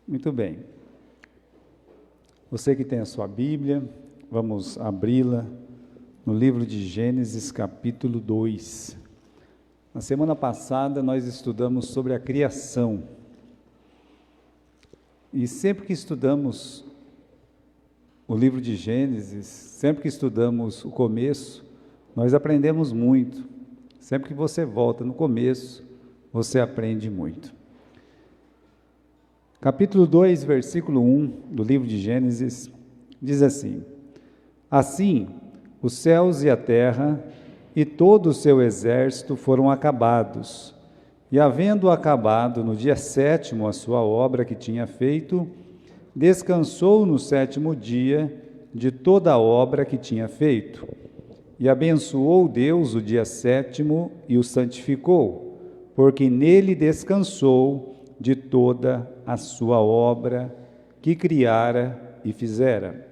Muito bem. Você que tem a sua Bíblia, vamos abri-la no livro de Gênesis, capítulo 2. Na semana passada nós estudamos sobre a criação. E sempre que estudamos o livro de Gênesis, sempre que estudamos o começo, nós aprendemos muito. Sempre que você volta no começo, você aprende muito. Capítulo 2, versículo 1 do livro de Gênesis, diz assim: Assim, os céus e a terra e todo o seu exército foram acabados, e havendo acabado no dia 7º a sua obra que tinha feito, descansou no 7º dia de toda a obra que tinha feito. E abençoou Deus o dia 7º e o santificou, porque nele descansou de toda a sua obra que criara e fizera.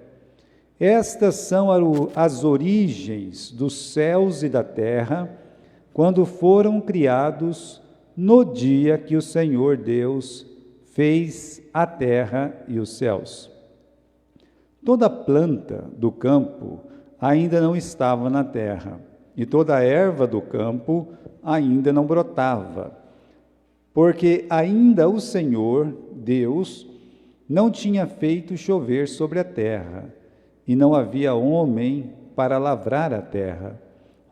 Estas são as origens dos céus e da terra, quando foram criados no dia que o Senhor Deus fez a terra e os céus. Toda planta do campo ainda não estava na terra, e toda a erva do campo ainda não brotava, porque ainda o Senhor Deus não tinha feito chover sobre a terra, e não havia homem para lavrar a terra.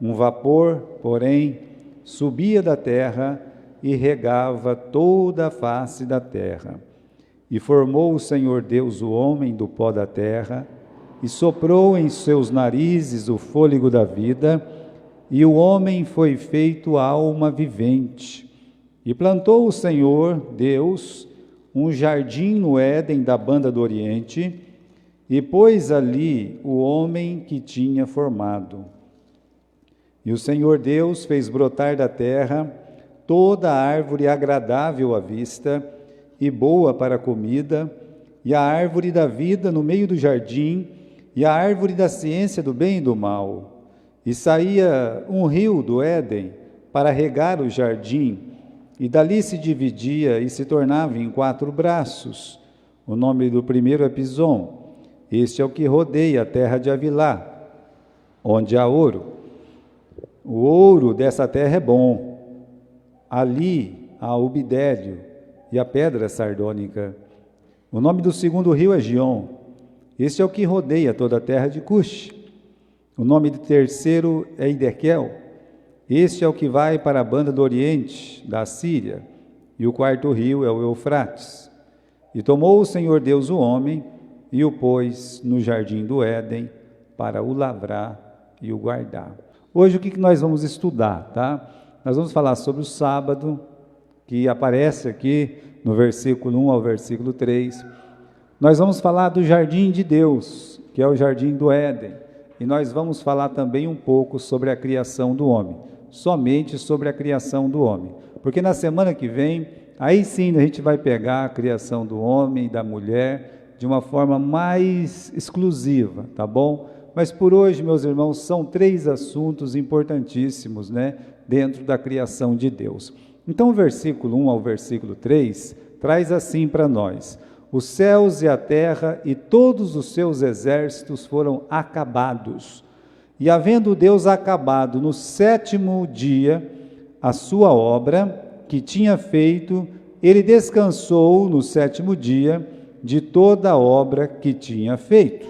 Um vapor, porém, subia da terra e regava toda a face da terra. E formou o Senhor Deus o homem do pó da terra, e soprou em seus narizes o fôlego da vida, e o homem foi feito alma vivente. E plantou o Senhor Deus um jardim no Éden da banda do Oriente, e pôs ali o homem que tinha formado. E o Senhor Deus fez brotar da terra toda a árvore agradável à vista e boa para a comida, e a árvore da vida no meio do jardim, e a árvore da ciência do bem e do mal. E saía um rio do Éden para regar o jardim, e dali se dividia e se tornava em 4 braços. O nome do primeiro é Pison. Este é o que rodeia a terra de Avilá, onde há ouro. O ouro dessa terra é bom. Ali há o bidélio e a pedra sardônica. O nome do segundo rio é Gion. Este é o que rodeia toda a terra de Cush. O nome do terceiro é Idequel. Este é o que vai para a banda do Oriente, da Síria, e o 4º rio é o Eufrates. E tomou o Senhor Deus o homem, e o pôs no jardim do Éden, para o lavrar e o guardar. Hoje o que nós vamos estudar, tá? Nós vamos falar sobre o sábado, que aparece aqui no versículo 1 ao versículo 3. Nós vamos falar do jardim de Deus, que é o jardim do Éden, e nós vamos falar também um pouco sobre a criação do homem. Somente sobre a criação do homem, porque na semana que vem, aí sim a gente vai pegar a criação do homem e da mulher de uma forma mais exclusiva, tá bom? Mas por hoje, meus irmãos, são 3 assuntos importantíssimos, né, dentro da criação de Deus. Então o versículo 1 ao versículo 3 traz assim para nós: os céus e a terra e todos os seus exércitos foram acabados. E havendo Deus acabado no 7º dia a sua obra que tinha feito, ele descansou no 7º dia de toda a obra que tinha feito.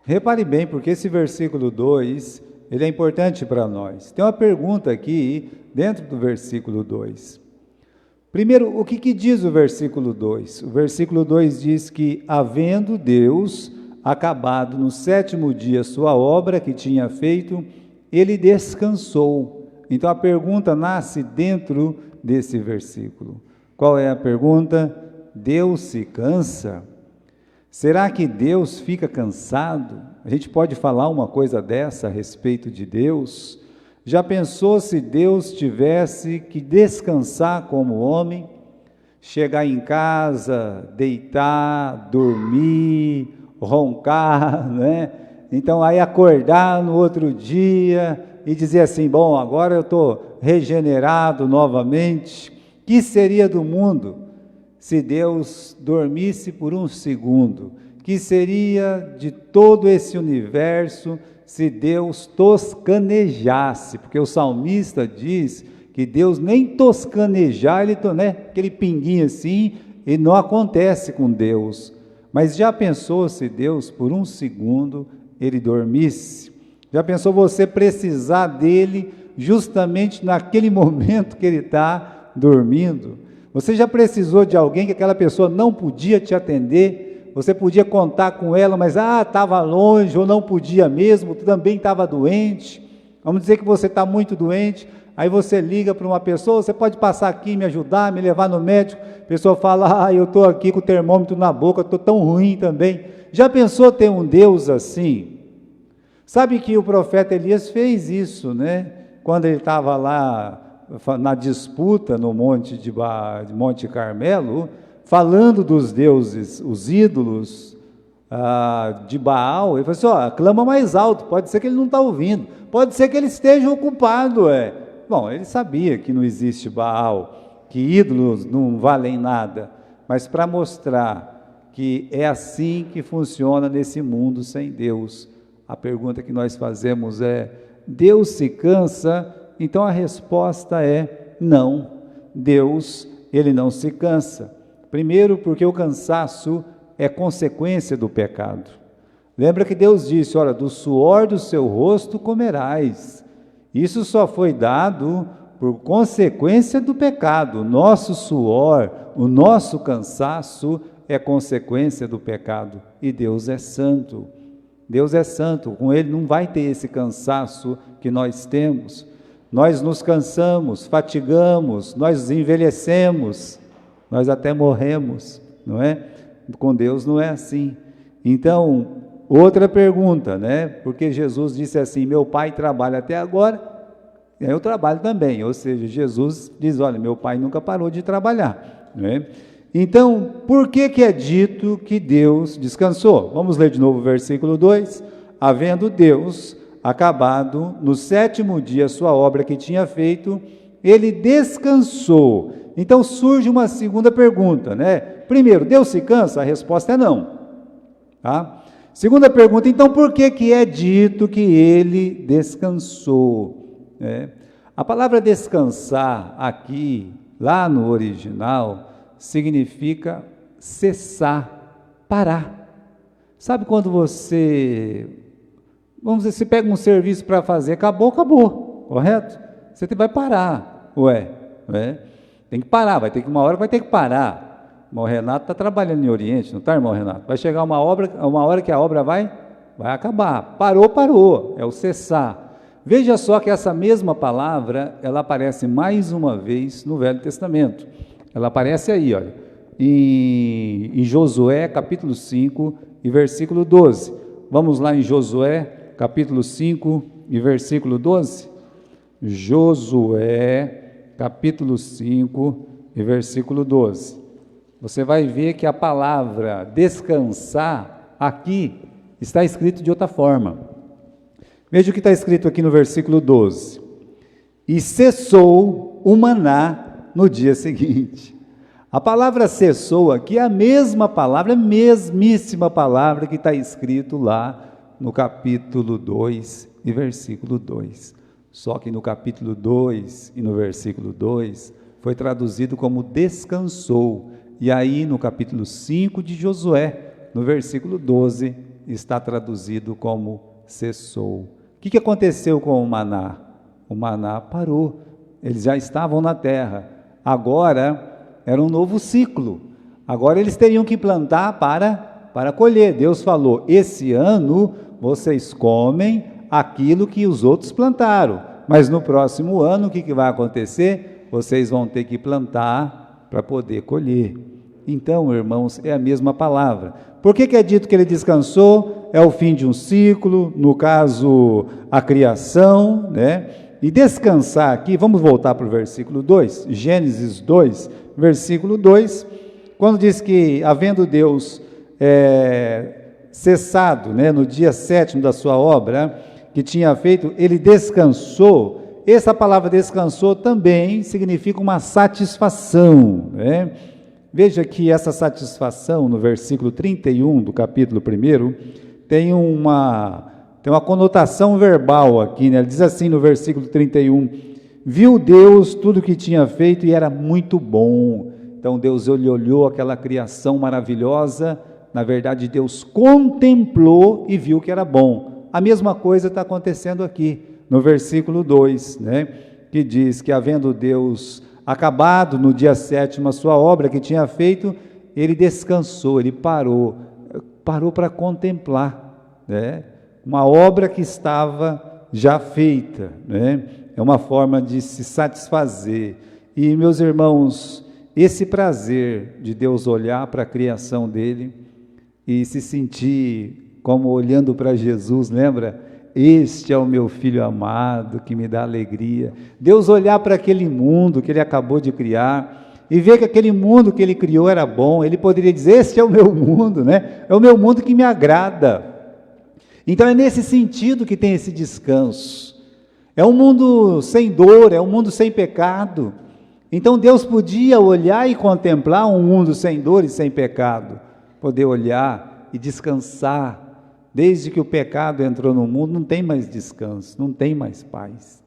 Repare bem, porque esse versículo 2, ele é importante para nós. Tem uma pergunta aqui dentro do versículo 2. Primeiro, o que diz o versículo 2? O versículo 2 diz que, havendo Deus acabado no 7º dia sua obra que tinha feito, ele descansou. Então a pergunta nasce dentro desse versículo. Qual é a pergunta? Deus se cansa? Será que Deus fica cansado? A gente pode falar uma coisa dessa a respeito de Deus? Já pensou se Deus tivesse que descansar como homem? Chegar em casa, deitar, dormir, roncar, né? Então aí acordar no outro dia e dizer assim: bom, agora eu estou regenerado novamente. Que seria do mundo se Deus dormisse por um segundo? Que seria de todo esse universo se Deus toscanejasse? Porque o salmista diz que Deus nem toscanejar, ele, né, aquele pinguinho assim, e não acontece com Deus. Mas já pensou se Deus, por um segundo, ele dormisse? Já pensou você precisar dele justamente naquele momento que ele está dormindo? Você já precisou de alguém que aquela pessoa não podia te atender? Você podia contar com ela, mas estava longe, ou não podia mesmo, também estava doente. Vamos dizer que você está muito doente, aí você liga para uma pessoa, você pode passar aqui, me ajudar, me levar no médico. A pessoa fala, eu estou aqui com o termômetro na boca, estou tão ruim também. Já pensou ter um Deus assim? Sabe que o profeta Elias fez isso, né? Quando ele estava lá na disputa no Monte Carmelo, falando dos deuses, os ídolos de Baal, ele falou assim, clama mais alto, pode ser que ele não está ouvindo, pode ser que ele esteja ocupado. Bom, ele sabia que não existe Baal, que ídolos não valem nada, mas para mostrar que é assim que funciona nesse mundo sem Deus, a pergunta que nós fazemos é, Deus se cansa? Então a resposta é não, Deus, ele não se cansa. Primeiro porque o cansaço é consequência do pecado. Lembra que Deus disse, olha, do suor do seu rosto comerás. Isso só foi dado por consequência do pecado. O nosso suor, o nosso cansaço é consequência do pecado. E Deus é santo. Deus é santo, com Ele não vai ter esse cansaço que nós temos. Nós nos cansamos, fatigamos, nós envelhecemos, nós até morremos, não é? Com Deus não é assim. Então, outra pergunta, né? Porque Jesus disse assim, meu Pai trabalha até agora, eu trabalho também. Ou seja, Jesus diz, olha, meu Pai nunca parou de trabalhar, não é? Então, por que é dito que Deus descansou? Vamos ler de novo o versículo 2. Havendo Deus acabado no 7º dia a sua obra que tinha feito, ele descansou. Então surge uma segunda pergunta, né? Primeiro, Deus se cansa? A resposta é não. Tá? Segunda pergunta, então por que é dito que ele descansou? A palavra descansar aqui, lá no original, significa cessar, parar. Sabe quando você, vamos dizer, você pega um serviço para fazer, acabou, correto? Você vai parar, tem que parar, vai ter que uma hora vai ter que parar. O Renato está trabalhando em Oriente, não está, irmão Renato? Vai chegar uma hora que a obra vai acabar. Parou, é o cessar. Veja só que essa mesma palavra, ela aparece mais uma vez no Velho Testamento. Ela aparece aí, olha, em Josué, capítulo 5, e versículo 12. Vamos lá em Josué, capítulo 5, e versículo 12. Josué, capítulo 5, e versículo 12. Você vai ver que a palavra descansar aqui está escrito de outra forma. Veja o que está escrito aqui no versículo 12. E cessou o maná no dia seguinte. A palavra cessou aqui é a mesma palavra, a mesmíssima palavra que está escrito lá no capítulo 2 e versículo 2. Só que no capítulo 2 e no versículo 2 foi traduzido como descansou. E aí no capítulo 5 de Josué, no versículo 12, está traduzido como cessou. O que aconteceu com o maná? O maná parou, eles já estavam na terra. Agora era um novo ciclo, agora eles teriam que plantar para colher. Deus falou, esse ano vocês comem aquilo que os outros plantaram, mas no próximo ano o que vai acontecer? Vocês vão ter que plantar para poder colher. Então, irmãos, é a mesma palavra. Por que é dito que ele descansou? É o fim de um ciclo, no caso, a criação, né? E descansar aqui, vamos voltar para o versículo 2, Gênesis 2, versículo 2, quando diz que, havendo Deus cessado, né, no dia 7º da sua obra, que tinha feito, ele descansou. Essa palavra descansou também significa uma satisfação, né? Veja que essa satisfação, no versículo 31 do capítulo 1, tem uma conotação verbal aqui, né? Ele diz assim no versículo 31, viu Deus tudo que tinha feito e era muito bom. Então Deus olhou aquela criação maravilhosa, na verdade Deus contemplou e viu que era bom. A mesma coisa está acontecendo aqui, no versículo 2, né? Que diz que havendo Deus acabado no dia 7º a sua obra que tinha feito, ele descansou, ele parou para contemplar, né? Uma obra que estava já feita, né? É uma forma de se satisfazer. E, meus irmãos, esse prazer de Deus olhar para a criação dele e se sentir como olhando para Jesus, lembra? Este é o meu filho amado, que me dá alegria. Deus olhar para aquele mundo que ele acabou de criar e ver que aquele mundo que ele criou era bom, ele poderia dizer, este é o meu mundo, né? É o meu mundo que me agrada. Então é nesse sentido que tem esse descanso. É um mundo sem dor, é um mundo sem pecado. Então Deus podia olhar e contemplar um mundo sem dor e sem pecado, poder olhar e descansar. Desde que o pecado entrou no mundo, não tem mais descanso, não tem mais paz.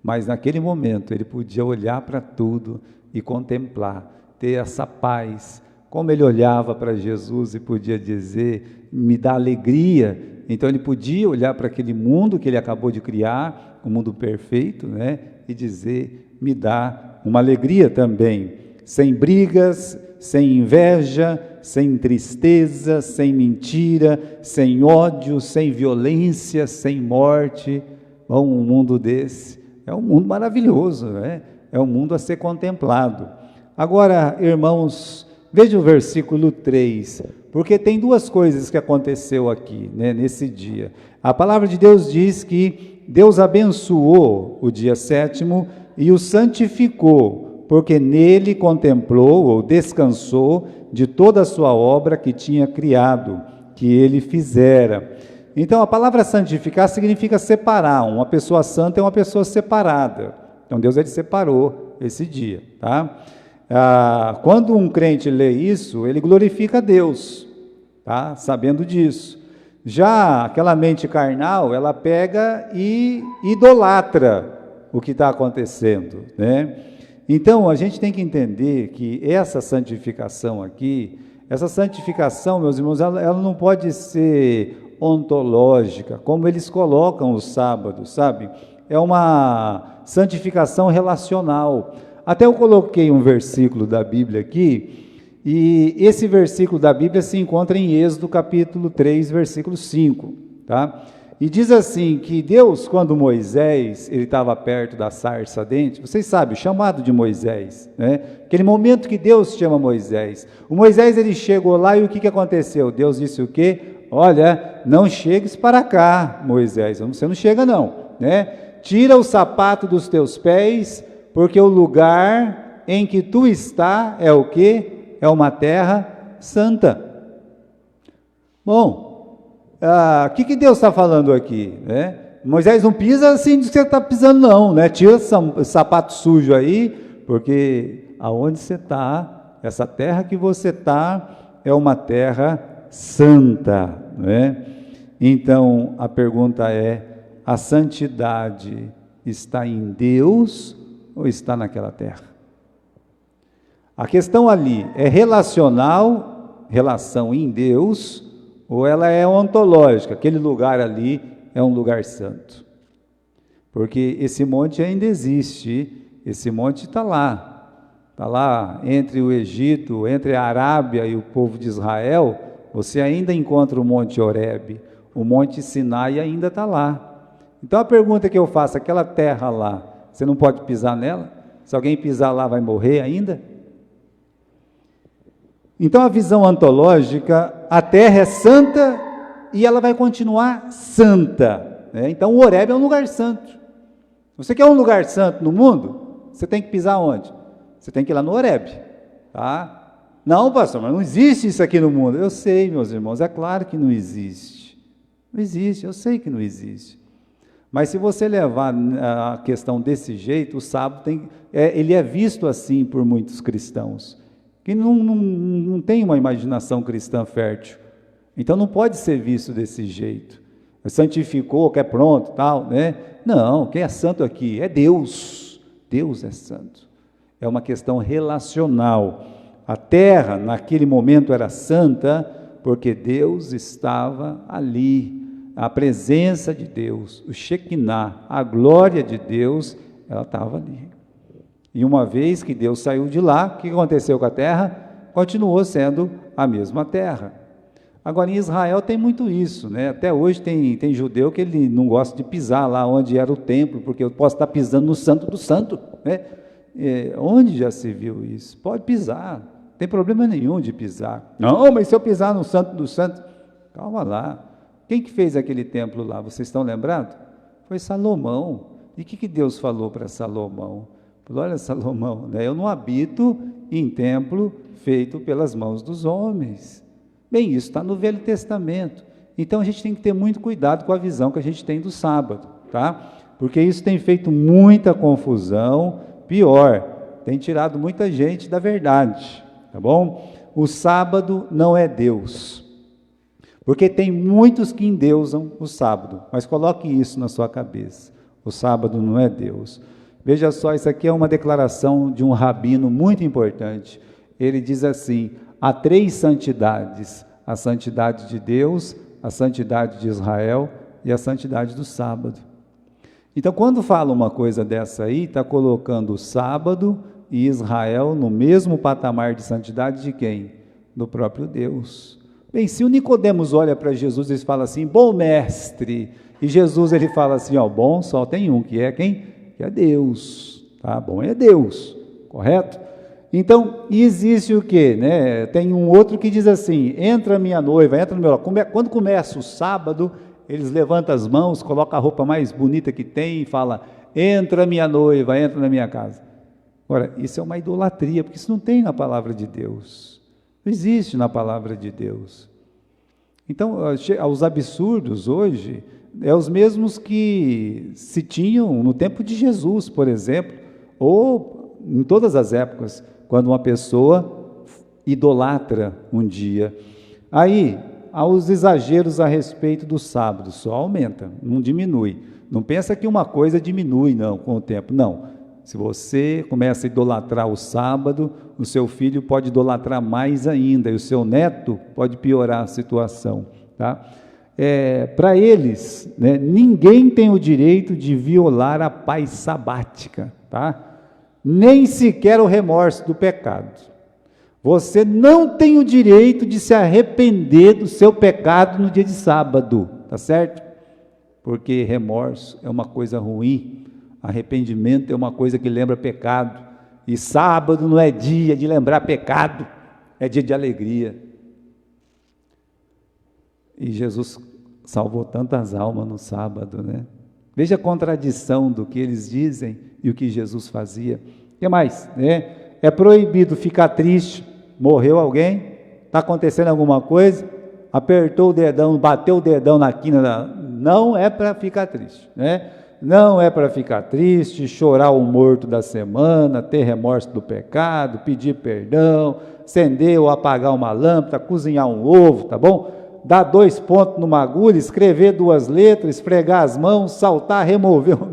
Mas naquele momento ele podia olhar para tudo e contemplar, ter essa paz. Como ele olhava para Jesus e podia dizer, me dá alegria. Então ele podia olhar para aquele mundo que ele acabou de criar, um mundo perfeito, né? E dizer, me dá uma alegria também, sem brigas, sem inveja, sem tristeza, sem mentira, sem ódio, sem violência, sem morte. Bom, um mundo desse é um mundo maravilhoso, né? É um mundo a ser contemplado. Agora, irmãos, veja o versículo 3, porque tem duas coisas que aconteceu aqui, né, nesse dia. A palavra de Deus diz que Deus abençoou o dia 7º e o santificou, porque nele contemplou ou descansou de toda a sua obra que tinha criado, que ele fizera. Então a palavra santificar significa separar, uma pessoa santa é uma pessoa separada. Então Deus ele separou esse dia, tá? Quando um crente lê isso, ele glorifica a Deus, tá? Sabendo disso. Já aquela mente carnal, ela pega e idolatra o que está acontecendo, né? Então, a gente tem que entender que essa santificação aqui, essa santificação, meus irmãos, ela não pode ser ontológica, como eles colocam os sábados, sabe? É uma santificação relacional. Até eu coloquei um versículo da Bíblia aqui, e esse versículo da Bíblia se encontra em Êxodo capítulo 3, versículo 5, tá? E diz assim, que Deus, quando Moisés, ele estava perto da sarça ardente, vocês sabem, o chamado de Moisés, né? Aquele momento que Deus chama Moisés. O Moisés, ele chegou lá e o que aconteceu? Deus disse o quê? Olha, não chegues para cá, Moisés, você não chega não, né? Tira o sapato dos teus pés, porque o lugar em que tu está é o quê? É uma terra santa. Bom, o que Deus está falando aqui, né? Moisés não pisa assim de que você está pisando não, né? Tira o sapato sujo aí, porque aonde você está, essa terra que você está, é uma terra santa, né? Então, a pergunta é, a santidade está em Deus ou está naquela terra? A questão ali é relacional, relação em Deus, ou ela é ontológica, aquele lugar ali é um lugar santo. Porque esse monte ainda existe, esse monte está lá entre o Egito, entre a Arábia e o povo de Israel, você ainda encontra o Monte Horebe, o Monte Sinai ainda está lá. Então a pergunta que eu faço, aquela terra lá, você não pode pisar nela? Se alguém pisar lá vai morrer ainda? Então a visão ontológica, a terra é santa e ela vai continuar santa, né? Então o Horebe é um lugar santo. Você quer um lugar santo no mundo? Você tem que pisar onde? Você tem que ir lá no Horebe, tá? Não, pastor, mas não existe isso aqui no mundo. Eu sei, meus irmãos, é claro que não existe. Não existe, eu sei que não existe. Mas se você levar a questão desse jeito, o sábado ele é visto assim por muitos cristãos. que não tem uma imaginação cristã fértil. Então não pode ser visto desse jeito. Santificou, que é pronto, tal, né? Não, quem é santo aqui é Deus. Deus é santo. É uma questão relacional. A terra, naquele momento, era santa, porque Deus estava ali. A presença de Deus, o Shekinah, a glória de Deus, ela estava ali. E uma vez que Deus saiu de lá, o que aconteceu com a terra? Continuou sendo a mesma terra. Agora, em Israel tem muito isso, né? Até hoje tem judeu que ele não gosta de pisar lá onde era o templo, porque eu posso estar pisando no santo do santo, né? Onde já se viu isso? Pode pisar, não tem problema nenhum de pisar. Não, mas se eu pisar no santo do santo, calma lá. Quem que fez aquele templo lá? Vocês estão lembrados? Foi Salomão. E o que Deus falou para Salomão? Falou, olha, Salomão, né, eu não habito em templo feito pelas mãos dos homens. Bem, isso está no Velho Testamento. Então a gente tem que ter muito cuidado com a visão que a gente tem do sábado, tá? Porque isso tem feito muita confusão, pior, tem tirado muita gente da verdade, tá bom? O sábado não é Deus. Porque tem muitos que endeusam o sábado, mas coloque isso na sua cabeça. O sábado não é Deus. Veja só, isso aqui é uma declaração de um rabino muito importante. Ele diz assim: há 3 santidades: a santidade de Deus, a santidade de Israel e a santidade do sábado. Então, quando fala uma coisa dessa aí, está colocando o sábado e Israel no mesmo patamar de santidade de quem? Do próprio Deus. Bem, se o Nicodemos olha para Jesus e fala assim, bom mestre, e Jesus ele fala assim, ó, bom só tem um, que é quem? Que é Deus, tá? Bom é Deus, correto? Então, existe o quê, né? Tem um outro que diz assim, entra minha noiva, entra no meu... Quando começa o sábado, eles levantam as mãos, colocam a roupa mais bonita que tem e fala, entra minha noiva, entra na minha casa. Ora, isso é uma idolatria, porque isso não tem na palavra de Deus. Não existe na palavra de Deus. Então, os absurdos hoje, os mesmos que se tinham no tempo de Jesus, por exemplo, ou em todas as épocas, quando uma pessoa idolatra um dia. Aí, os exageros a respeito do sábado, só aumenta, não diminui. Não pensa que uma coisa diminui, não, com o tempo, não. Se você começa a idolatrar o sábado, o seu filho pode idolatrar mais ainda, e o seu neto pode piorar a situação, tá? Para eles, né, ninguém tem o direito de violar a paz sabática, tá? Nem sequer o remorso do pecado. Você não tem o direito de se arrepender do seu pecado no dia de sábado, tá certo? Porque remorso é uma coisa ruim. Arrependimento é uma coisa que lembra pecado, e sábado não é dia de lembrar pecado, é dia de alegria. E Jesus salvou tantas almas no sábado, né? Veja a contradição do que eles dizem e o que Jesus fazia. O que mais? É proibido ficar triste, morreu alguém, está acontecendo alguma coisa, apertou o dedão, bateu o dedão na quina, não é para ficar triste, né? Não é para ficar triste, chorar o morto da semana, ter remorso do pecado, pedir perdão, acender ou apagar uma lâmpada, cozinhar um ovo, tá bom? Dar 2 pontos numa agulha, escrever 2 letras, esfregar as mãos, saltar, remover. Não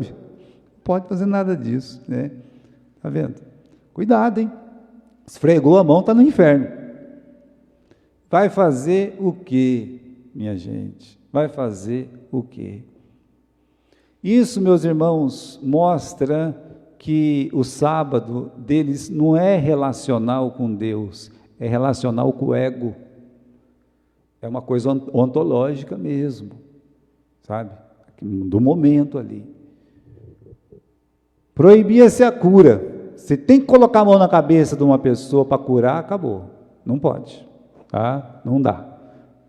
pode fazer nada disso, né? Tá vendo? Cuidado, hein? Esfregou a mão, está no inferno. Vai fazer o quê, minha gente? Vai fazer o quê? Isso, meus irmãos, mostra que o sábado deles não é relacional com Deus, é relacional com o ego. É uma coisa ontológica mesmo, sabe? Do momento ali. Proibia-se a cura. Você tem que colocar a mão na cabeça de uma pessoa para curar, acabou. Não pode, tá? Não dá.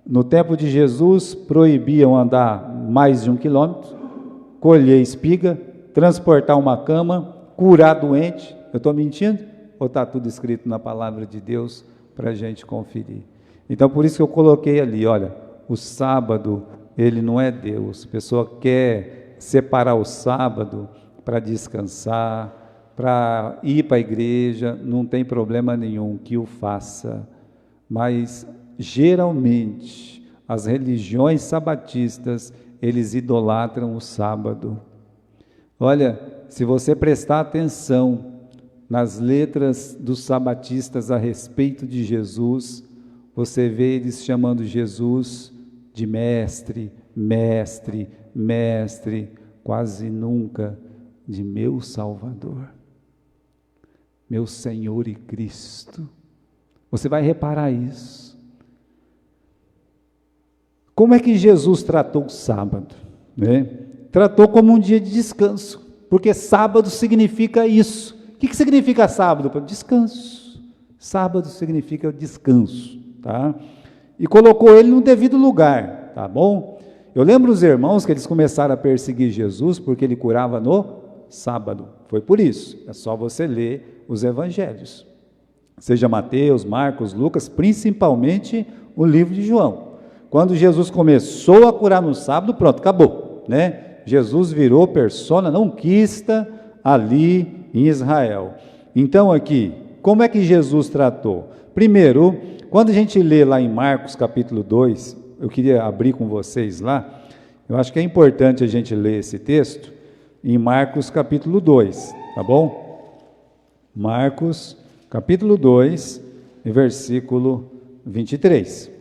No tempo de Jesus, proibiam andar mais de 1 quilômetro, colher espiga, transportar uma cama, curar doente. Eu estou mentindo? Ou está tudo escrito na palavra de Deus para a gente conferir? Então, por isso que eu coloquei ali, olha, o sábado, ele não é Deus. A pessoa quer separar o sábado para descansar, para ir para a igreja, não tem problema nenhum que o faça, mas geralmente as religiões sabatistas, eles idolatram o sábado. Olha, se você prestar atenção nas letras dos sabatistas a respeito de Jesus, você vê eles chamando Jesus de mestre, mestre, mestre, quase nunca de meu Salvador, meu Senhor e Cristo. Você vai reparar isso. Como é que Jesus tratou o sábado? Né? Tratou como um dia de descanso, porque sábado significa isso. O que significa sábado? Descanso. Sábado significa descanso, tá? E colocou ele no devido lugar, tá bom? Eu lembro os irmãos que eles começaram a perseguir Jesus porque ele curava no sábado. Foi por isso. É só você ler os evangelhos. Seja Mateus, Marcos, Lucas, principalmente o livro de João. Quando Jesus começou a curar no sábado, pronto, acabou, né? Jesus virou persona não quiста ali em Israel. Então aqui, como é que Jesus tratou? Primeiro, quando a gente lê lá em Marcos capítulo 2, eu queria abrir com vocês lá, eu acho que é importante a gente ler esse texto, em Marcos capítulo 2, tá bom? Marcos capítulo 2, versículo 23.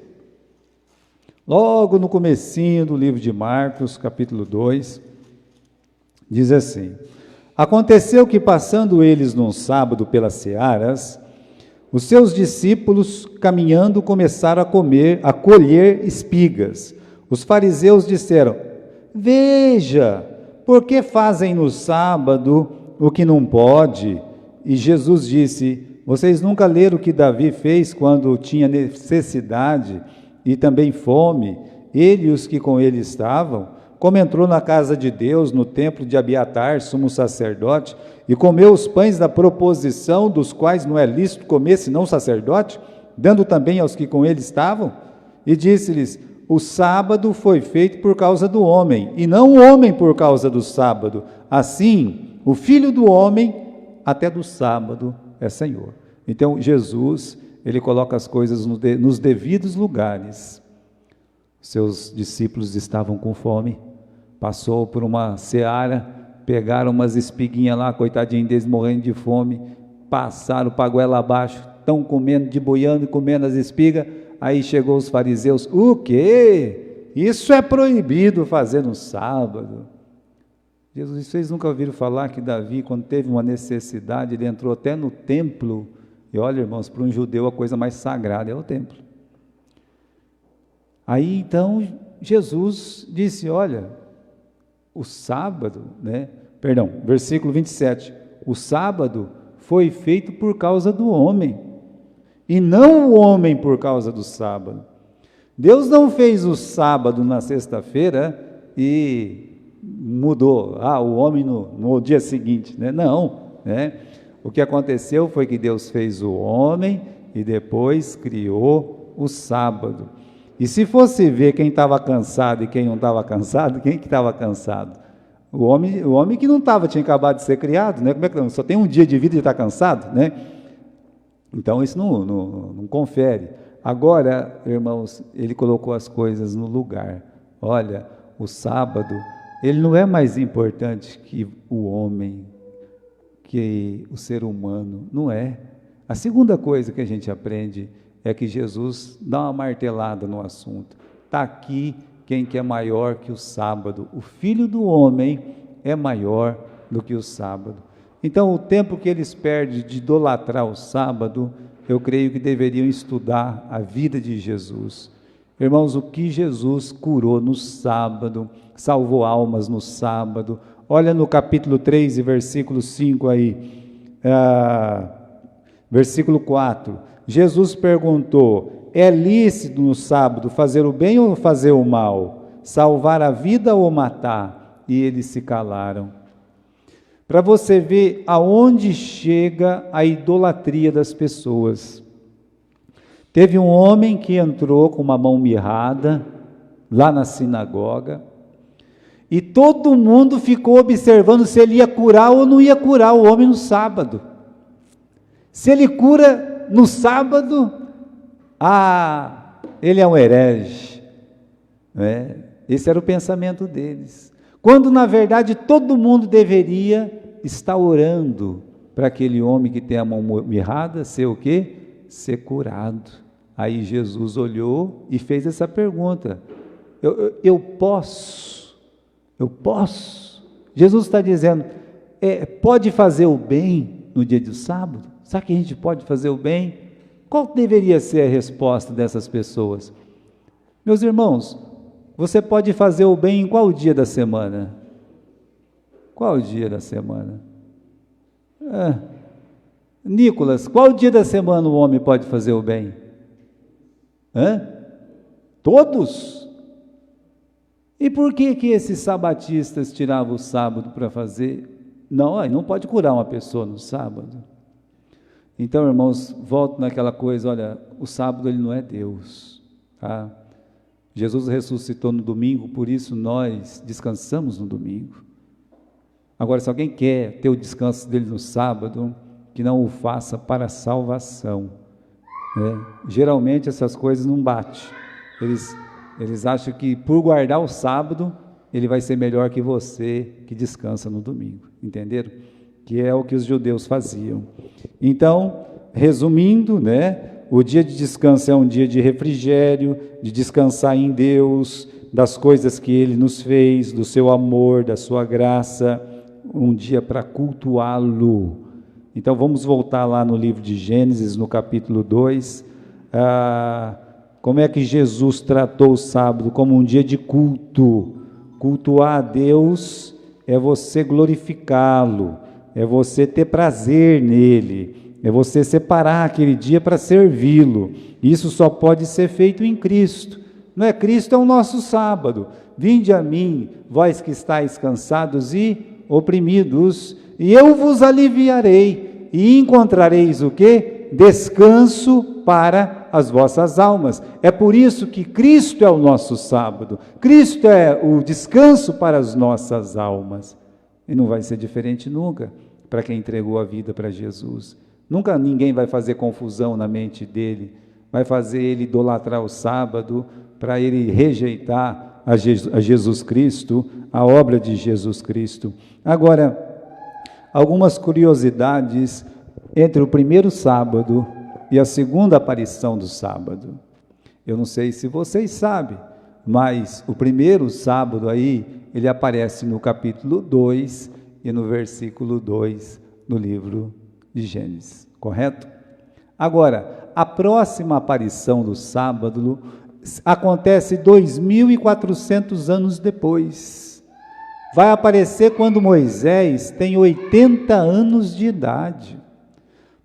Logo no comecinho do livro de Marcos, capítulo 2, diz assim: Aconteceu que, passando eles num sábado pelas searas, os seus discípulos, caminhando, começaram a colher espigas. Os fariseus disseram: Veja, por que fazem no sábado o que não pode? E Jesus disse: Vocês nunca leram o que Davi fez quando tinha necessidade e também fome, ele e os que com ele estavam, como entrou na casa de Deus, no templo de Abiatar, sumo sacerdote, e comeu os pães da proposição, dos quais não é lícito comer senão sacerdote, dando também aos que com ele estavam? E disse-lhes: O sábado foi feito por causa do homem, e não o homem por causa do sábado. Assim, o Filho do homem até do sábado é Senhor. Então, Jesus, ele coloca as coisas nos devidos lugares. Seus discípulos estavam com fome, passou por uma seara, pegaram umas espiguinhas lá, coitadinho deles morrendo de fome, passaram para a goela abaixo, estão comendo, deboiando, comendo as espigas. Aí chegou os fariseus: O quê? Isso é proibido fazer no sábado. Jesus, vocês nunca ouviram falar que Davi, quando teve uma necessidade, ele entrou até no templo? E olha, irmãos, para um judeu a coisa mais sagrada é o templo. Aí então Jesus disse: olha, o sábado, versículo 27, o sábado foi feito por causa do homem, e não o homem por causa do sábado. Deus não fez o sábado na sexta-feira e mudou, o homem no dia seguinte, não, O que aconteceu foi que Deus fez o homem e depois criou o sábado. E se fosse ver quem estava cansado e quem não estava cansado, quem que estava cansado? O homem que não estava, tinha acabado de ser criado, Como é que só tem um dia de vida e está cansado, Então isso não confere. Agora, irmãos, ele colocou as coisas no lugar. Olha, o sábado, ele não é mais importante que o homem, que o ser humano, não é. A segunda coisa que a gente aprende é que Jesus dá uma martelada no assunto. Está aqui quem que é maior que o sábado. O Filho do homem é maior do que o sábado. Então, o tempo que eles perdem de idolatrar o sábado, eu creio que deveriam estudar a vida de Jesus. Irmãos, o que Jesus curou no sábado, salvou almas no sábado. Olha no capítulo 3 e versículo 5 aí, versículo 4, Jesus perguntou: é lícito no sábado fazer o bem ou fazer o mal? Salvar a vida ou matar? E eles se calaram. Para você ver aonde chega a idolatria das pessoas. Teve um homem que entrou com uma mão mirrada, lá na sinagoga, E todo mundo ficou observando se ele ia curar ou não ia curar o homem no sábado. Se ele cura no sábado, ele é um herege. Esse era o pensamento deles. Quando, na verdade, todo mundo deveria estar orando para aquele homem que tem a mão mirrada ser o quê? Ser curado. Aí Jesus olhou e fez essa pergunta: eu posso? Jesus está dizendo, pode fazer o bem no dia do sábado? Será que a gente pode fazer o bem? Qual deveria ser a resposta dessas pessoas? Meus irmãos, você pode fazer o bem em qual dia da semana? Qual dia da semana? Nicolas, qual dia da semana o homem pode fazer o bem? Todos? E por que esses sabatistas tiravam o sábado para fazer? Não pode curar uma pessoa no sábado. Então, irmãos, volto naquela coisa, olha, o sábado ele não é Deus, tá? Jesus ressuscitou no domingo, por isso nós descansamos no domingo. Agora, se alguém quer ter o descanso dele no sábado, que não o faça para salvação, Geralmente essas coisas não batem. Eles acham que por guardar o sábado, ele vai ser melhor que você que descansa no domingo, entenderam? Que é o que os judeus faziam. Então, resumindo, o dia de descanso é um dia de refrigério, de descansar em Deus, das coisas que Ele nos fez, do seu amor, da sua graça, um dia para cultuá-lo. Então, vamos voltar lá no livro de Gênesis, no capítulo 2, como é que Jesus tratou o sábado? Como um dia de culto. Cultuar a Deus é você glorificá-lo, é você ter prazer nele, é você separar aquele dia para servi-lo. Isso só pode ser feito em Cristo. Não é? Cristo é o nosso sábado. Vinde a mim, vós que estáis cansados e oprimidos, e eu vos aliviarei, e encontrareis o quê? Descanso para as vossas almas. É por isso que Cristo é o nosso sábado. Cristo é o descanso para as nossas almas. E não vai ser diferente nunca para quem entregou a vida para Jesus. Nunca ninguém vai fazer confusão na mente dele, vai fazer ele idolatrar o sábado, para ele rejeitar a Jesus Cristo, a obra de Jesus Cristo. Agora, algumas curiosidades entre o primeiro sábado e a segunda aparição do sábado. Eu não sei se vocês sabem, mas o primeiro sábado aí, ele aparece no capítulo 2 e no versículo 2 no livro de Gênesis, correto? Agora, a próxima aparição do sábado acontece 2.400 anos depois. Vai aparecer quando Moisés tem 80 anos de idade.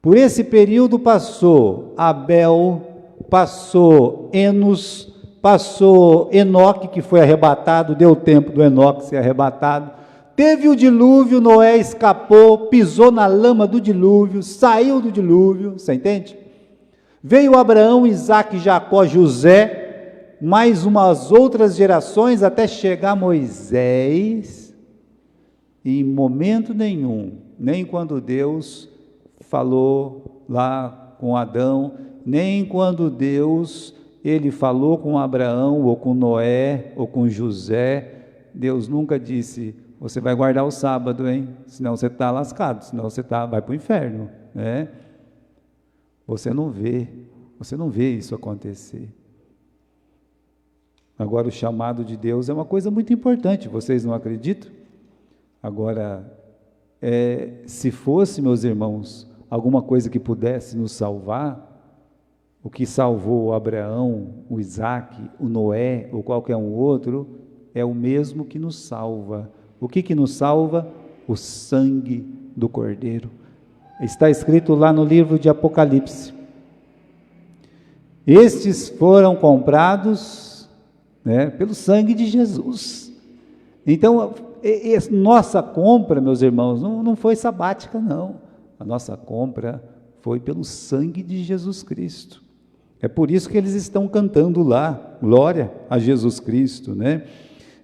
Por esse período passou Abel, passou Enos, passou Enoque, que foi arrebatado, deu tempo do Enoque ser arrebatado. Teve o dilúvio, Noé escapou, pisou na lama do dilúvio, saiu do dilúvio, você entende? Veio Abraão, Isaque, Jacó, José, mais umas outras gerações, até chegar Moisés, e em momento nenhum, nem quando Deus falou lá com Adão, nem quando Deus, ele falou com Abraão, ou com Noé, ou com José, Deus nunca disse, você vai guardar o sábado, hein? Senão você está lascado, senão você vai para o inferno, né? Você não vê isso acontecer. Agora, o chamado de Deus é uma coisa muito importante, vocês não acreditam? Agora, se fosse, meus irmãos, alguma coisa que pudesse nos salvar, o que salvou o Abraão, o Isaque, o Noé, ou qualquer um outro, é o mesmo que nos salva. O que nos salva? O sangue do Cordeiro. Está escrito lá no livro de Apocalipse. Estes foram comprados, pelo sangue de Jesus. Então, nossa compra, meus irmãos, não foi sabática, não. A nossa compra foi pelo sangue de Jesus Cristo. É por isso que eles estão cantando lá, glória a Jesus Cristo,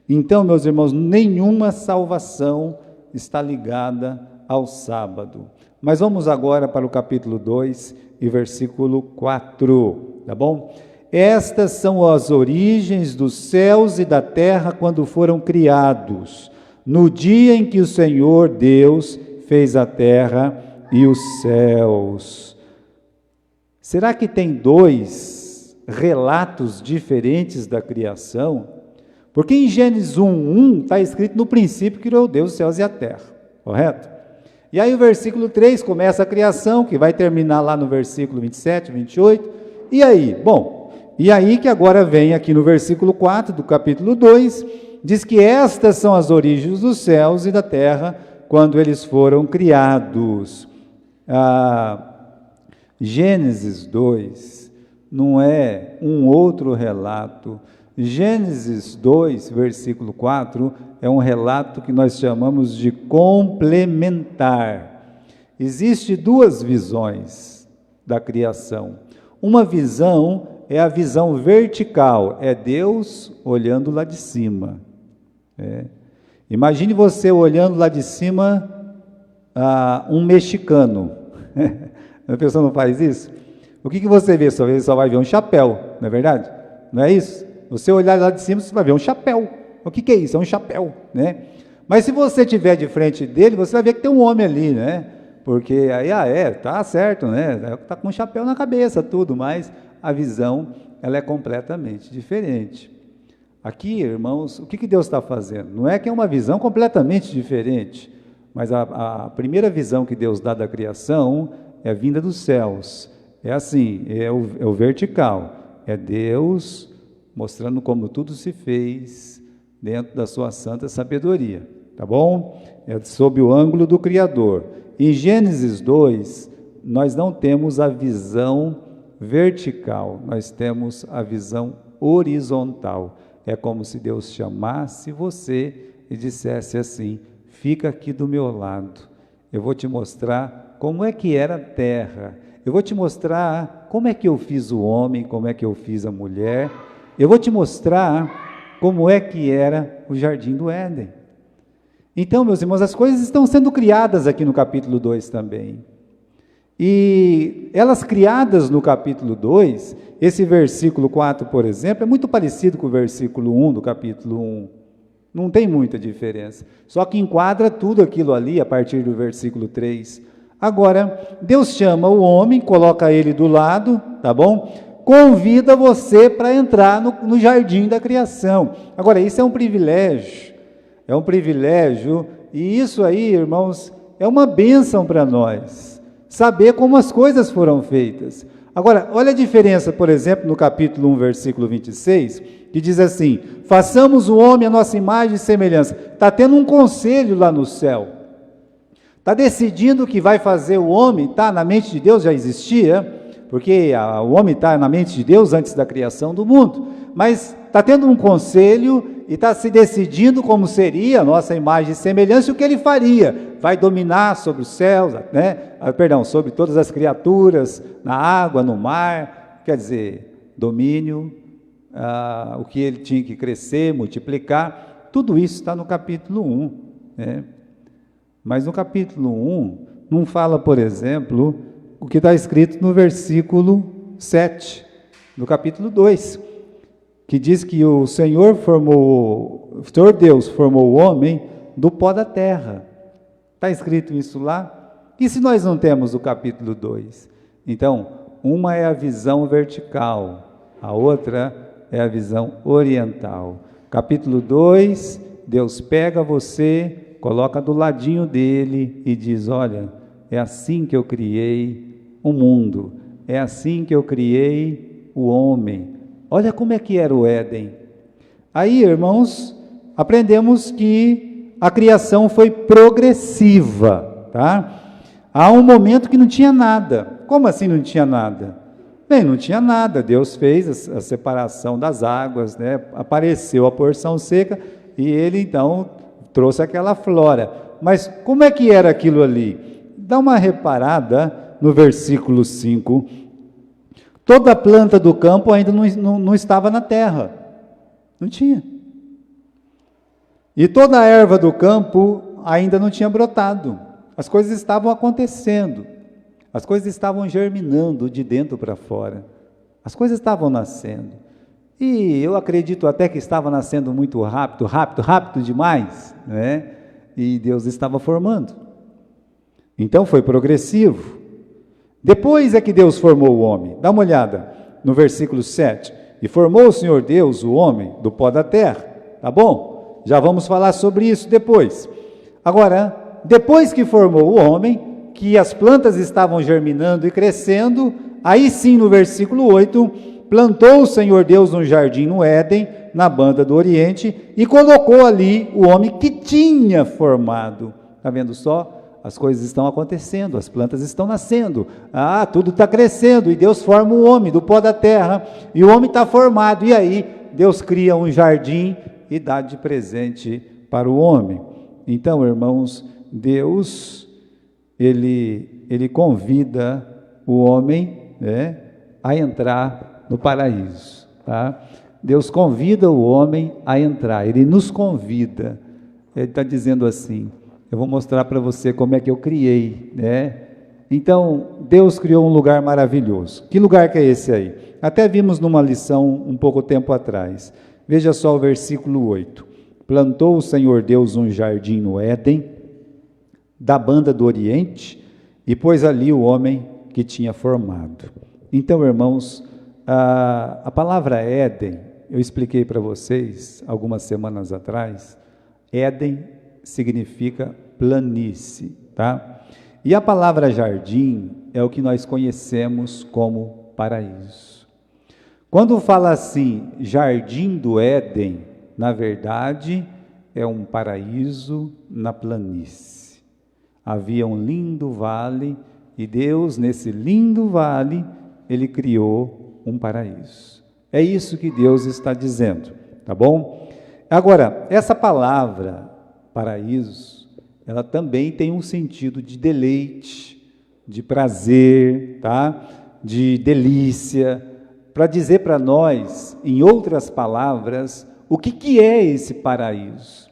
Então, meus irmãos, nenhuma salvação está ligada ao sábado. Mas vamos agora para o capítulo 2 e versículo 4, tá bom? Estas são as origens dos céus e da terra quando foram criados, no dia em que o Senhor Deus fez a terra e os céus. Será que tem dois relatos diferentes da criação? Porque em Gênesis 1:1 está escrito: no princípio criou Deus os céus e a terra, correto? E aí o versículo 3 começa a criação, que vai terminar lá no versículo 27, 28, e aí? Bom, e aí que agora vem aqui no versículo 4 do capítulo 2, diz que estas são as origens dos céus e da terra, quando eles foram criados. Gênesis 2 não é um outro relato. Gênesis 2, versículo 4, é um relato que nós chamamos de complementar. Existem duas visões da criação. Uma visão é a visão vertical, é Deus olhando lá de cima. Imagine você olhando lá de cima um mexicano. A pessoa não faz isso? O que você vê? Você só vai ver um chapéu, não é verdade? Não é isso? Você olhar lá de cima, você vai ver um chapéu. O que é isso? É um chapéu, né? Mas se você estiver de frente dele, você vai ver que tem um homem ali, né? Porque aí, tá certo, né? Tá com um chapéu na cabeça, tudo, mas a visão, ela é completamente diferente. Aqui, irmãos, o que Deus está fazendo? Não é que é uma visão completamente diferente, mas a primeira visão que Deus dá da criação é a vinda dos céus. É assim, é o vertical, é Deus mostrando como tudo se fez dentro da sua santa sabedoria, tá bom? É sob o ângulo do Criador. Em Gênesis 2, nós não temos a visão vertical, nós temos a visão horizontal. É como se Deus chamasse você e dissesse assim: fica aqui do meu lado, eu vou te mostrar como é que era a terra, eu vou te mostrar como é que eu fiz o homem, como é que eu fiz a mulher, eu vou te mostrar como é que era o jardim do Éden. Então, meus irmãos, as coisas estão sendo criadas aqui no capítulo 2 também. E elas criadas no capítulo 2, esse versículo 4, por exemplo, é muito parecido com o versículo 1 do capítulo 1. Não tem muita diferença. Só que enquadra tudo aquilo ali a partir do versículo 3. Agora, Deus chama o homem, coloca ele do lado, tá bom? Convida você para entrar no jardim da criação. Agora, isso é um privilégio, e isso aí, irmãos, é uma bênção para nós, saber como as coisas foram feitas. Agora, olha a diferença, por exemplo, no capítulo 1, versículo 26, que diz assim: façamos o homem a nossa imagem e semelhança. Está tendo um conselho lá no céu, está decidindo o que vai fazer o homem, está na mente de Deus, já existia, porque o homem está na mente de Deus antes da criação do mundo, mas está tendo um conselho e está se decidindo como seria a nossa imagem e semelhança, e o que ele faria, vai dominar sobre os céus, sobre todas as criaturas, na água, no mar, quer dizer, domínio, o que ele tinha que crescer, multiplicar, tudo isso está no capítulo 1, né? Mas no capítulo 1, não fala, por exemplo, o que está escrito no versículo 7, do capítulo 2, que diz que o Senhor Deus formou o homem do pó da terra. Está escrito isso lá? E se nós não temos o capítulo 2? Então, uma é a visão vertical, a outra é a visão oriental. Capítulo 2, Deus pega você, coloca do ladinho dele e diz: olha, é assim que eu criei o mundo, é assim que eu criei o homem. Olha como é que era o Éden. Aí, irmãos, aprendemos que a criação foi progressiva, tá? Há um momento que não tinha nada. Como assim não tinha nada? Bem, não tinha nada. Deus fez a separação das águas, né? Apareceu a porção seca e ele então trouxe aquela flora. Mas como é que era aquilo ali? Dá uma reparada no versículo 5. Toda planta do campo ainda não estava na terra. Não tinha. E toda a erva do campo ainda não tinha brotado. As coisas estavam acontecendo. As coisas estavam germinando de dentro para fora. As coisas estavam nascendo. E eu acredito até que estava nascendo muito rápido, rápido demais, né? E Deus estava formando. Então foi progressivo. Depois é que Deus formou o homem. Dá uma olhada no versículo 7. E formou o Senhor Deus o homem do pó da terra. Tá bom? Já vamos falar sobre isso depois. Agora, depois que formou o homem, que as plantas estavam germinando e crescendo, aí sim no versículo 8, plantou o Senhor Deus um jardim no Éden, na banda do Oriente, e colocou ali o homem que tinha formado. Está vendo só? As coisas estão acontecendo, as plantas estão nascendo, tudo está crescendo, e Deus forma o homem do pó da terra, e o homem está formado, e aí Deus cria um jardim e dá de presente para o homem. Então, irmãos, Deus, Ele convida o homem, né, a entrar no paraíso, tá? Deus convida o homem a entrar, Ele nos convida. Ele está dizendo assim: eu vou mostrar para você como é que eu criei, né? Então, Deus criou um lugar maravilhoso. Que lugar que é esse aí? Até vimos numa lição um pouco tempo atrás. Veja só o versículo 8. Plantou o Senhor Deus um jardim no Éden, da banda do Oriente, e pôs ali o homem que tinha formado. Então, irmãos, a palavra Éden, eu expliquei para vocês algumas semanas atrás. Éden significa planície, tá? E a palavra jardim é o que nós conhecemos como paraíso. Quando fala assim, jardim do Éden, na verdade, é um paraíso na planície. Havia um lindo vale, e Deus, nesse lindo vale, Ele criou um paraíso. É isso que Deus está dizendo, tá bom? Agora, essa palavra, paraíso, ela também tem um sentido de deleite, de prazer, tá? De delícia, para dizer para nós, em outras palavras, o que é esse paraíso.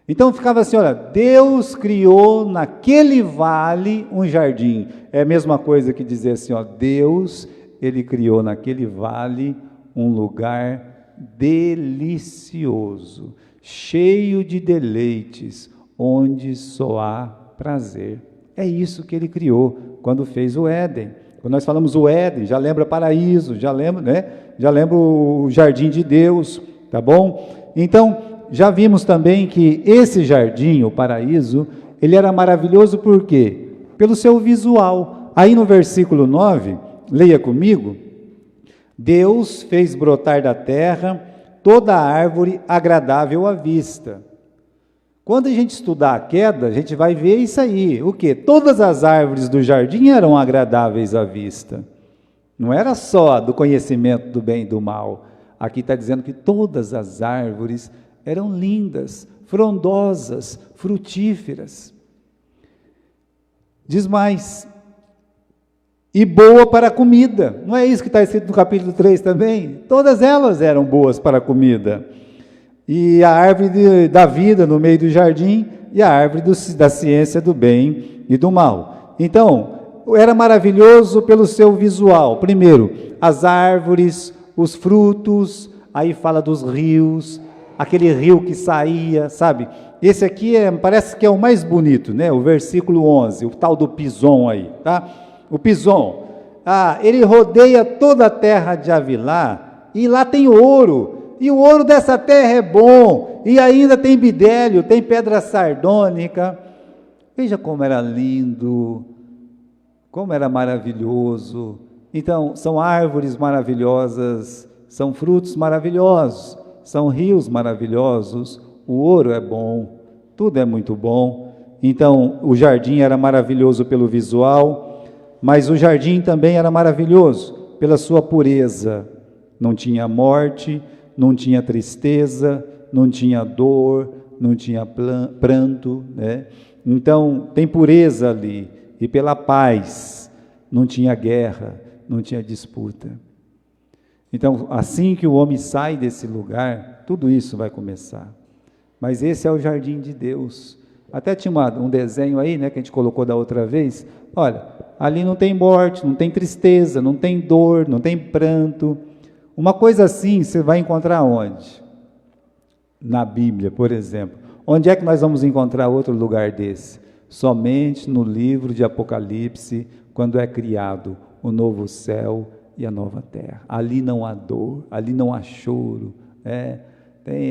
Então ficava assim, olha, Deus criou naquele vale um jardim. É a mesma coisa que dizer assim, ó, Deus, Ele criou naquele vale um lugar delicioso, cheio de deleites, onde só há prazer. É isso que Ele criou quando fez o Éden. Quando nós falamos o Éden, já lembra paraíso, já lembra, né? Já lembra o jardim de Deus, tá bom? Então, já vimos também que esse jardim, o paraíso, ele era maravilhoso por quê? Pelo seu visual. Aí no versículo 9, leia comigo: Deus fez brotar da terra toda árvore agradável à vista. Quando a gente estudar a queda, a gente vai ver isso aí. O quê? Todas as árvores do jardim eram agradáveis à vista. Não era só do conhecimento do bem e do mal. Aqui está dizendo que todas as árvores eram lindas, frondosas, frutíferas. Diz mais: e boa para a comida. Não é isso que está escrito no capítulo 3 também? Todas elas eram boas para a comida. E a árvore da vida no meio do jardim, e a árvore da ciência do bem e do mal. Então, era maravilhoso pelo seu visual. Primeiro, as árvores, os frutos, aí fala dos rios, aquele rio que saía, sabe? Esse aqui parece que é o mais bonito, né? O versículo 11, o tal do Pison aí, tá? O Pison, ele rodeia toda a terra de Havilá, e lá tem ouro, e o ouro dessa terra é bom, e ainda tem bidélio, tem pedra sardônica. Veja como era lindo, como era maravilhoso. Então, são árvores maravilhosas, são frutos maravilhosos, são rios maravilhosos, o ouro é bom, tudo é muito bom. Então, o jardim era maravilhoso pelo visual, mas o jardim também era maravilhoso pela sua pureza. Não tinha morte, não tinha tristeza, não tinha dor, não tinha pranto, né? Então, tem pureza ali, e pela paz, não tinha guerra, não tinha disputa. Então, assim que o homem sai desse lugar, tudo isso vai começar. mas esse é o jardim de Deus. Até tinha um desenho aí, né, que a gente colocou da outra vez. Olha, ali não tem morte, não tem tristeza, não tem dor, não tem pranto. Uma coisa assim você vai encontrar onde? Na Bíblia, por exemplo. Onde é que nós vamos encontrar outro lugar desse? Somente no livro de Apocalipse, quando é criado o novo céu e a nova terra. Ali não há dor, ali não há choro.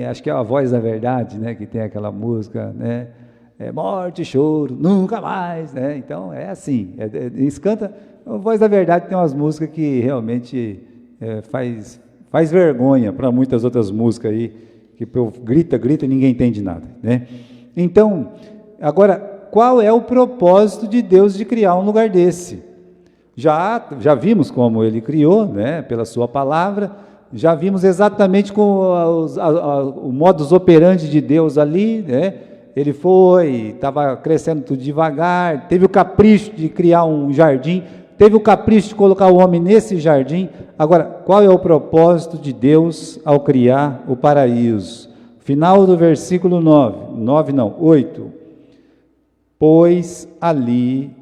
Acho que é a Voz da Verdade, né, que tem aquela música, né? Morte e choro, nunca mais, né? Então é assim, eles cantam. A Voz da Verdade tem umas músicas que realmente faz vergonha para muitas outras músicas aí, que o povo grita e ninguém entende nada, né? Então, agora, qual é o propósito de Deus de criar um lugar desse? Já vimos como Ele criou, né? Pela sua palavra, já vimos exatamente com o modus operandi de Deus ali, né? Ele estava crescendo tudo devagar, teve o capricho de criar um jardim, teve o capricho de colocar o homem nesse jardim. Agora, qual é o propósito de Deus ao criar o paraíso? Final do versículo 8. Pois ali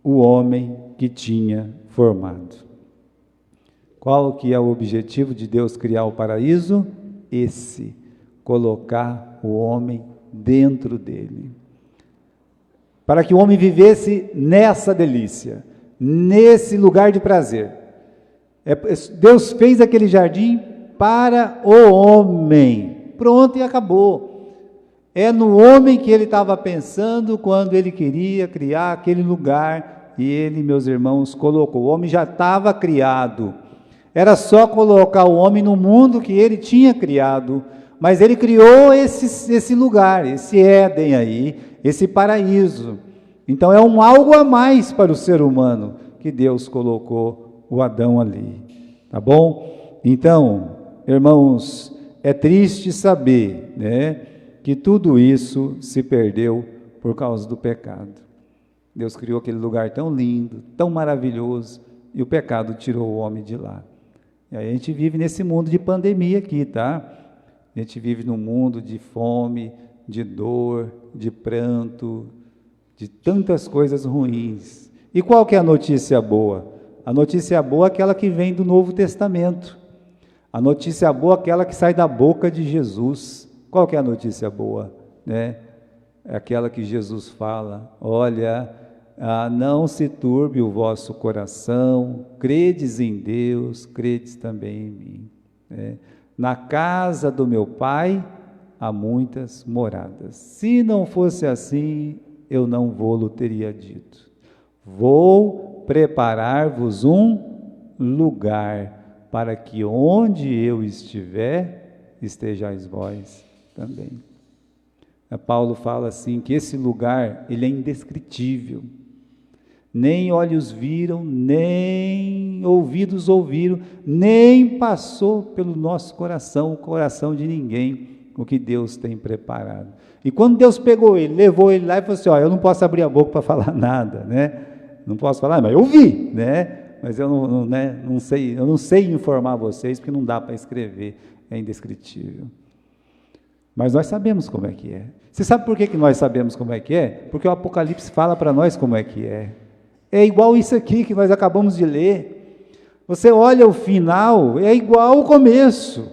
o homem que tinha formado. Qual que é o objetivo de Deus criar o paraíso? Colocar o homem dentro dele, para que o homem vivesse nessa delícia, nesse lugar de prazer. Deus fez aquele jardim para o homem, pronto, e acabou. É no homem que ele estava pensando quando ele queria criar aquele lugar, e ele, meus irmãos, colocou. O homem já estava criado, era só colocar o homem no mundo que ele tinha criado. Mas ele criou esse lugar, esse Éden aí, esse paraíso. Então é algo a mais para o ser humano que Deus colocou o Adão ali, tá bom? Então, irmãos, é triste saber, né, que tudo isso se perdeu por causa do pecado. Deus criou aquele lugar tão lindo, tão maravilhoso, e o pecado tirou o homem de lá. E aí a gente vive nesse mundo de pandemia aqui, tá? A gente vive num mundo de fome, de dor, de pranto, de tantas coisas ruins. E qual que é a notícia boa? A notícia boa é aquela que vem do Novo Testamento. A notícia boa é aquela que sai da boca de Jesus. Qual que é a notícia boa? É aquela que Jesus fala: olha, não se turbe o vosso coração, credes em Deus, credes também em mim. Na casa do meu Pai há muitas moradas. Se não fosse assim, eu não vou-lo teria dito. Vou preparar-vos um lugar, para que onde eu estiver, estejais vós também. Paulo fala assim, que esse lugar, ele é indescritível. Nem olhos viram, nem ouvidos ouviram, nem passou pelo nosso coração, o coração de ninguém, o que Deus tem preparado. E quando Deus pegou ele, levou ele lá e falou assim: eu não posso abrir a boca para falar nada, né? Não posso falar, mas eu vi, né? Mas eu não sei informar vocês, porque não dá para escrever, é indescritível. Mas nós sabemos como é que é. Você sabe por que nós sabemos como é que é? Porque o Apocalipse fala para nós como é que é. É igual isso aqui que nós acabamos de ler. Você olha o final, é igual o começo.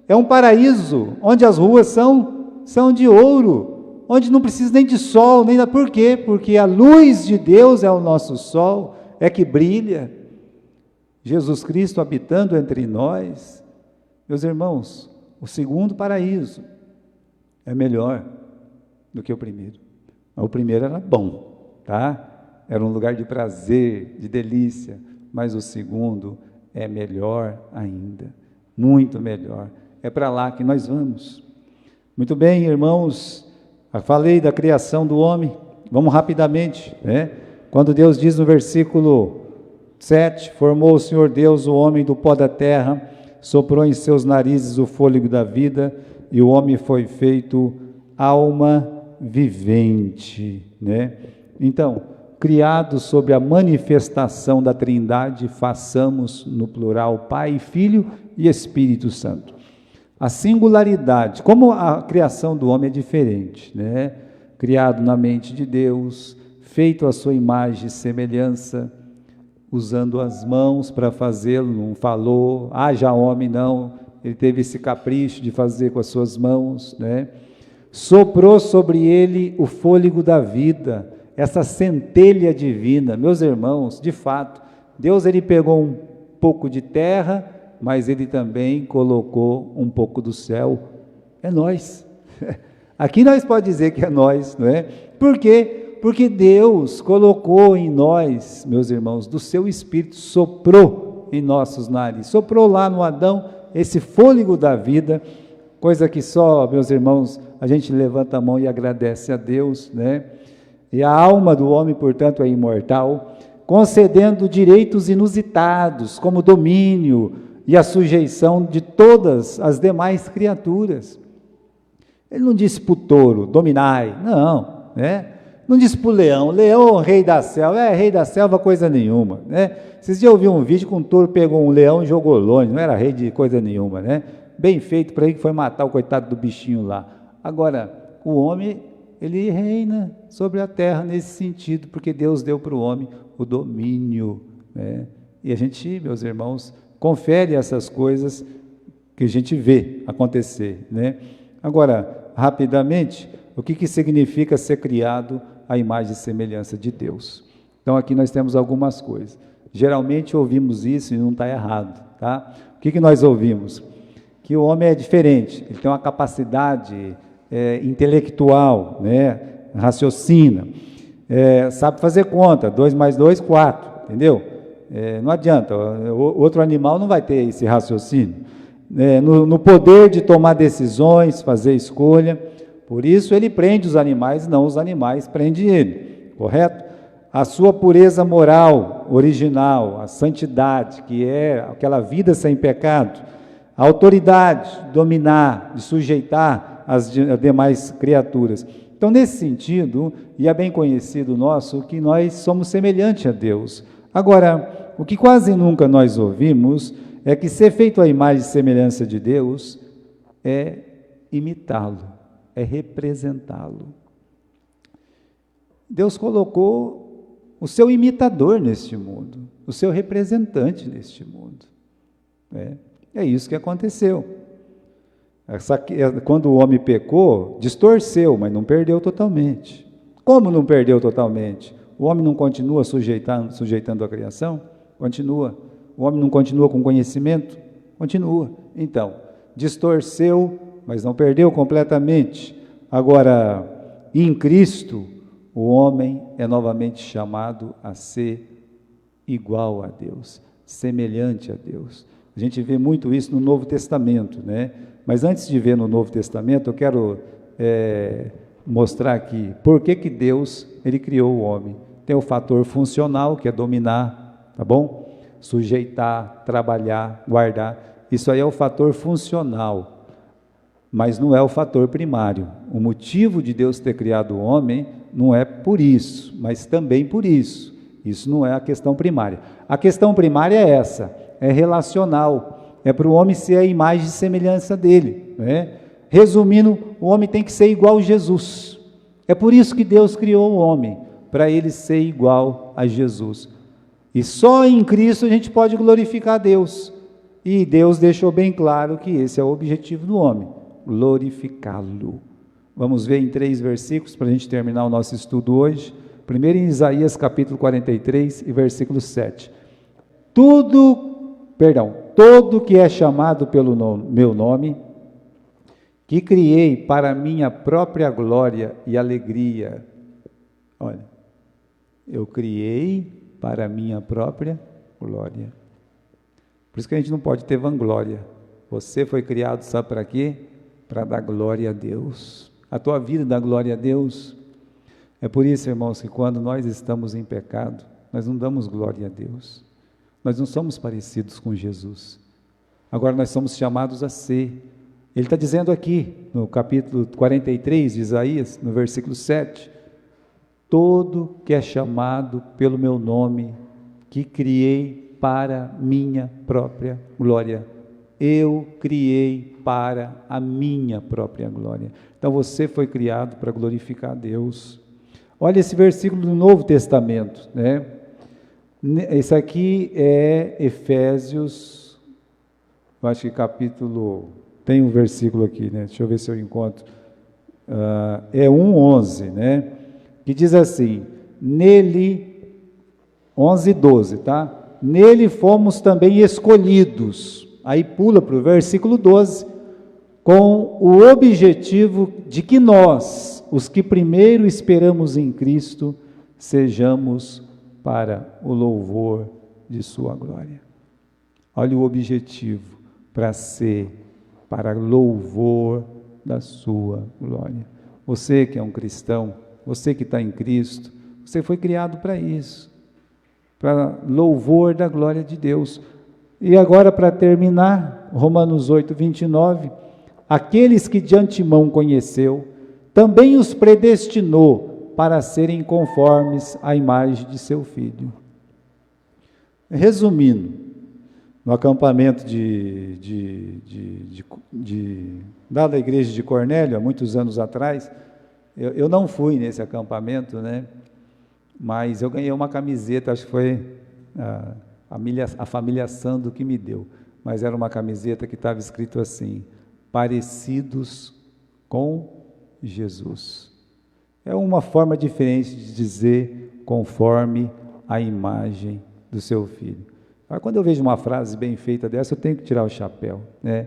É um paraíso, onde as ruas são de ouro, onde não precisa nem de sol, nem nada. Por quê? Porque a luz de Deus é o nosso sol, é que brilha. Jesus Cristo habitando entre nós. Meus irmãos, o segundo paraíso é melhor do que o primeiro. O primeiro era bom, tá? Era um lugar de prazer, de delícia, mas o segundo é melhor ainda, muito melhor. É para lá que nós vamos. Muito bem, irmãos, eu falei da criação do homem, vamos rapidamente, né? Quando Deus diz no versículo 7, formou o Senhor Deus o homem do pó da terra, soprou em seus narizes o fôlego da vida, e o homem foi feito alma vivente, né? Então, criados sob a manifestação da Trindade, façamos no plural Pai, Filho e Espírito Santo. a singularidade, como a criação do homem é diferente, né? Criado na mente de Deus, feito à sua imagem e semelhança, usando as mãos para fazê-lo, não falou, haja homem, não, ele teve esse capricho de fazer com as suas mãos, né? Soprou sobre ele o fôlego da vida, essa centelha divina. Meus irmãos, de fato, Deus ele pegou um pouco de terra, mas ele também colocou um pouco do céu. É nós. Aqui nós podemos dizer que é nós, não é? Por quê? Porque Deus colocou em nós, meus irmãos, do seu Espírito, soprou em nossos narizes, soprou lá no Adão esse fôlego da vida, coisa que só, meus irmãos, a gente levanta a mão e agradece a Deus, né? E a alma do homem, portanto, é imortal, concedendo direitos inusitados, como domínio e a sujeição de todas as demais criaturas. Ele não disse para o touro, dominai, não, né? Não disse para o leão, leão, rei da selva, rei da selva coisa nenhuma, né? Vocês já ouviram um vídeo que um touro pegou um leão e jogou longe, não era rei de coisa nenhuma, né? Bem feito para ele que foi matar o coitado do bichinho lá. Agora, o homem, ele reina sobre a terra nesse sentido, porque Deus deu para o homem o domínio, né? E a gente, meus irmãos, confere essas coisas que a gente vê acontecer, né? Agora, rapidamente, o que significa ser criado à imagem e semelhança de Deus? Então, aqui nós temos algumas coisas. Geralmente ouvimos isso e não está errado, tá? O que nós ouvimos? Que o homem é diferente, ele tem uma capacidade intelectual, né? Raciocina, sabe fazer conta, 2 mais 2, 4, entendeu? Não adianta, outro animal não vai ter esse raciocínio. No poder de tomar decisões, fazer escolha, por isso ele prende os animais, não os animais prendem ele, correto? A sua pureza moral original, a santidade, que é aquela vida sem pecado, a autoridade, dominar, de sujeitar as demais criaturas. Então, nesse sentido, e é bem conhecido nosso, que nós somos semelhantes a Deus. Agora, o que quase nunca nós ouvimos é que ser feito à imagem e semelhança de Deus é imitá-lo, é representá-lo. Deus colocou o seu imitador neste mundo, o seu representante neste mundo. É isso que aconteceu. Quando o homem pecou, distorceu, mas não perdeu totalmente. Como não perdeu totalmente? O homem não continua sujeitando a criação? Continua. O homem não continua com conhecimento? Continua. Então, distorceu, mas não perdeu completamente. Agora, em Cristo, o homem é novamente chamado a ser igual a Deus, semelhante a Deus. A gente vê muito isso no Novo Testamento, né? Mas antes de ver no Novo Testamento, eu quero mostrar aqui por que Deus ele criou o homem. Tem o fator funcional, que é dominar, tá bom? Sujeitar, trabalhar, guardar. Isso aí é o fator funcional, mas não é o fator primário. O motivo de Deus ter criado o homem não é por isso, mas também por isso. Isso não é a questão primária. A questão primária é essa, é relacional, é para o homem ser a imagem e semelhança dele, né? Resumindo, o homem tem que ser igual a Jesus. É por isso que Deus criou o homem, para ele ser igual a Jesus. E só em Cristo a gente pode glorificar Deus. E Deus deixou bem claro que esse é o objetivo do homem, glorificá-lo. Vamos ver em 3 versículos para a gente terminar o nosso estudo hoje. Primeiro em Isaías capítulo 43 e versículo 7. Todo que é chamado pelo meu nome, que criei para minha própria glória e alegria. Olha, eu criei para minha própria glória. Por isso que a gente não pode ter vanglória. Você foi criado, sabe para quê? Para dar glória a Deus. A tua vida dá glória a Deus. É por isso, irmãos, que quando nós estamos em pecado, nós não damos glória a Deus. Nós não somos parecidos com Jesus. Agora nós somos chamados a ser. Ele está dizendo aqui, no capítulo 43 de Isaías, no versículo 7, todo que é chamado pelo meu nome, que criei para minha própria glória. eu criei para a minha própria glória. Então você foi criado para glorificar a Deus. Olha esse versículo do Novo Testamento, né? Esse aqui é Efésios, eu acho que capítulo, tem um versículo aqui, né? Deixa eu ver se eu encontro. É 1:11, né? Que diz assim, nele, 11:12, tá? Nele fomos também escolhidos, aí pula para o versículo 12, com o objetivo de que nós, os que primeiro esperamos em Cristo, sejamos para o louvor de sua glória. Olha o objetivo, para ser, para louvor da sua glória. Você que é um cristão, você que está em Cristo, você foi criado para isso, para louvor da glória de Deus. E agora, para terminar, Romanos 8:29, aqueles que de antemão conheceu, também os predestinou para serem conformes à imagem de seu Filho. Resumindo, no acampamento da igreja de Cornélio, há muitos anos atrás, eu não fui nesse acampamento, né? Mas eu ganhei uma camiseta, acho que foi a família Sando que me deu, mas era uma camiseta que estava escrito assim, parecidos com Jesus. É uma forma diferente de dizer conforme a imagem do seu Filho. Agora, quando eu vejo uma frase bem feita dessa, eu tenho que tirar o chapéu, né?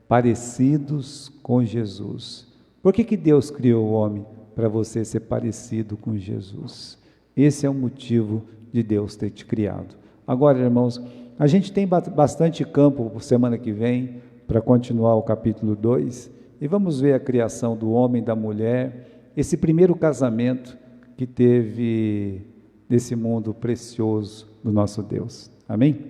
Parecidos com Jesus. Por que Deus criou o homem? Para você ser parecido com Jesus. Esse é o motivo de Deus ter te criado. Agora, irmãos, a gente tem bastante campo por semana que vem para continuar o capítulo 2 e vamos ver a criação do homem e da mulher, esse primeiro casamento que teve nesse mundo precioso do nosso Deus. Amém?